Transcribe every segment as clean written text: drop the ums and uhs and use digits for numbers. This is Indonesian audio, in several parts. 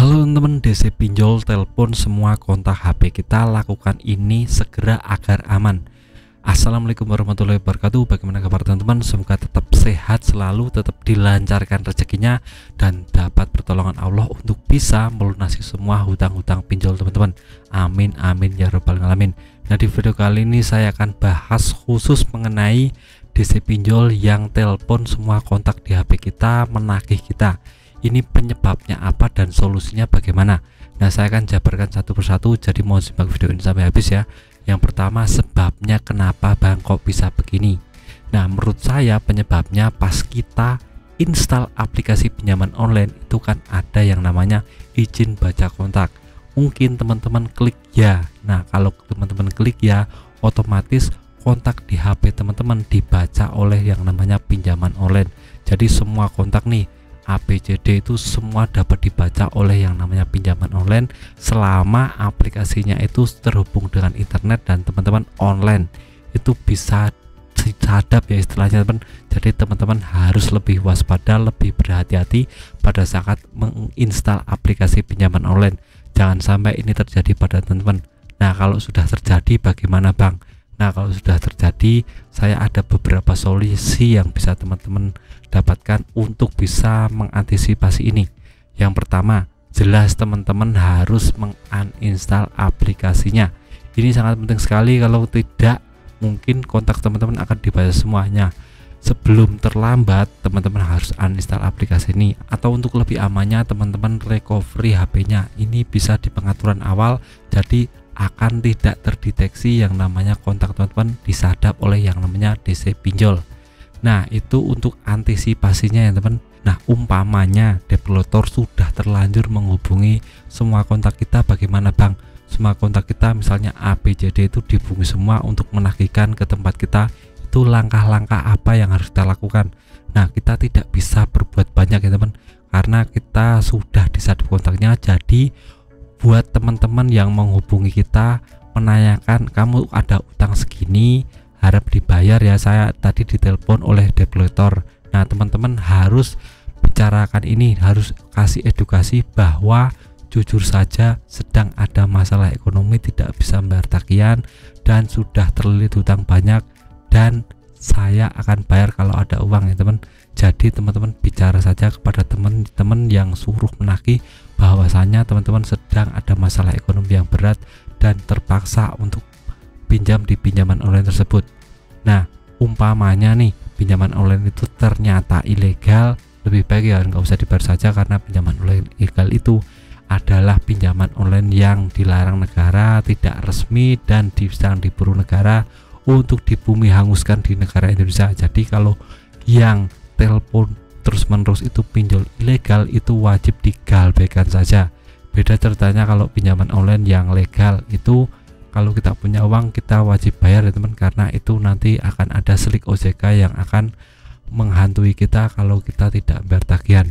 Halo teman-teman, DC pinjol telepon semua kontak HP kita, lakukan ini segera agar aman. Assalamualaikum warahmatullahi wabarakatuh. Bagaimana kabar teman-teman? Semoga tetap sehat selalu, tetap dilancarkan rezekinya, dan dapat pertolongan Allah untuk bisa melunasi semua hutang-hutang pinjol teman-teman. Amin amin ya rabbal alamin. Nah, di video kali ini saya akan bahas khusus mengenai DC pinjol yang telepon semua kontak di HP kita, menagih kita. Ini penyebabnya apa dan solusinya bagaimana? Nah, saya akan jabarkan satu persatu, jadi mohon simak video ini sampai habis ya. Yang pertama, sebabnya kenapa Bang kok bisa begini. Nah, menurut saya penyebabnya pas kita install aplikasi pinjaman online itu kan ada yang namanya izin baca kontak. Mungkin teman-teman klik ya. Nah, kalau teman-teman klik ya, otomatis kontak di HP teman-teman dibaca oleh yang namanya pinjaman online. Jadi semua kontak nih ABCD itu semua dapat dibaca oleh yang namanya pinjaman online selama aplikasinya itu terhubung dengan internet dan teman-teman online itu bisa disadap ya istilahnya teman. Jadi teman-teman harus lebih waspada, lebih berhati-hati pada saat menginstal aplikasi pinjaman online. Jangan sampai ini terjadi pada teman-teman. Nah, kalau sudah terjadi bagaimana Bang? Nah, kalau sudah terjadi, saya ada beberapa solusi yang bisa teman-teman dapatkan untuk bisa mengantisipasi ini. Yang pertama, jelas teman-teman harus menguninstall aplikasinya. Ini sangat penting sekali, kalau tidak mungkin kontak teman-teman akan dibaca semuanya. Sebelum terlambat, teman-teman harus uninstall aplikasi ini, atau untuk lebih amannya teman-teman recovery HP-nya. Ini bisa di pengaturan awal, jadi akan tidak terdeteksi yang namanya kontak teman-teman disadap oleh yang namanya DC pinjol. Nah, itu untuk antisipasinya ya teman. Nah, umpamanya developer sudah terlanjur menghubungi semua kontak kita, bagaimana Bang? Semua kontak kita misalnya ABCD itu dihubungi semua untuk menagihkan ke tempat kita, itu langkah-langkah apa yang harus kita lakukan? Nah, kita tidak bisa berbuat banyak ya teman, karena kita sudah disadap kontaknya. Jadi buat teman-teman yang menghubungi kita menanyakan kamu ada utang segini, harap dibayar ya, saya tadi ditelepon oleh developer. Nah, teman-teman harus bicarakan ini, harus kasih edukasi bahwa jujur saja sedang ada masalah ekonomi, tidak bisa membayar tagihan dan sudah terlilit hutang banyak, dan saya akan bayar kalau ada uang ya teman. Jadi teman-teman bicara saja kepada teman-teman yang suruh menagih bahwasanya teman-teman sedang ada masalah ekonomi yang berat dan terpaksa untuk pinjam di pinjaman online tersebut. Nah, umpamanya nih pinjaman online itu ternyata ilegal, lebih baik ya nggak usah dibayar saja, karena pinjaman online ilegal itu adalah pinjaman online yang dilarang negara, tidak resmi, dan sedang diburu negara untuk dibumi hanguskan di negara Indonesia. Jadi kalau yang telepon terus-menerus itu pinjol ilegal, itu wajib digalbaikan saja. Beda ceritanya kalau pinjaman online yang legal, itu kalau kita punya uang kita wajib bayar ya teman, karena itu nanti akan ada slik OJK yang akan menghantui kita kalau kita tidak bayar tagihan.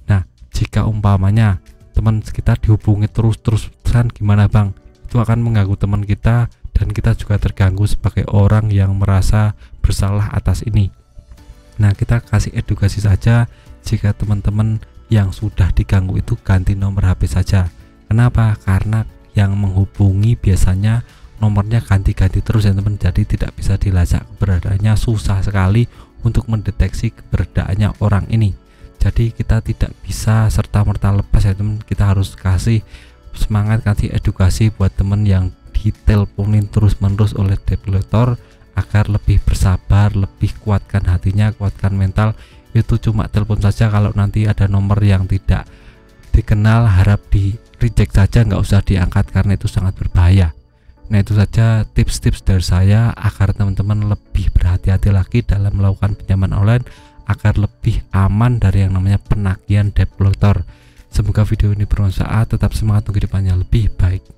Nah, jika umpamanya teman kita dihubungi terus-terusan, gimana Bang? Itu akan mengganggu teman kita, dan kita juga terganggu sebagai orang yang merasa bersalah atas ini. Nah, kita kasih edukasi saja, jika teman-teman yang sudah diganggu itu ganti nomor HP saja. Kenapa? Karena yang menghubungi biasanya nomornya ganti-ganti terus ya teman, jadi tidak bisa dilacak keberadaannya, susah sekali untuk mendeteksi keberadaannya orang ini. Jadi kita tidak bisa serta-merta lepas ya teman, kita harus kasih semangat, kasih edukasi buat teman yang diteleponin terus-menerus oleh developer agar lebih bersabar, lebih kuatkan hatinya, kuatkan mental. Itu cuma telepon saja, kalau nanti ada nomor yang tidak dikenal harap di reject saja, nggak usah diangkat karena itu sangat berbahaya. Nah, itu saja tips-tips dari saya agar teman-teman lebih berhati-hati lagi dalam melakukan pinjaman online, agar lebih aman dari yang namanya penagihan debt collector. Semoga video ini bermanfaat, tetap semangat untuk kehidupannya lebih baik.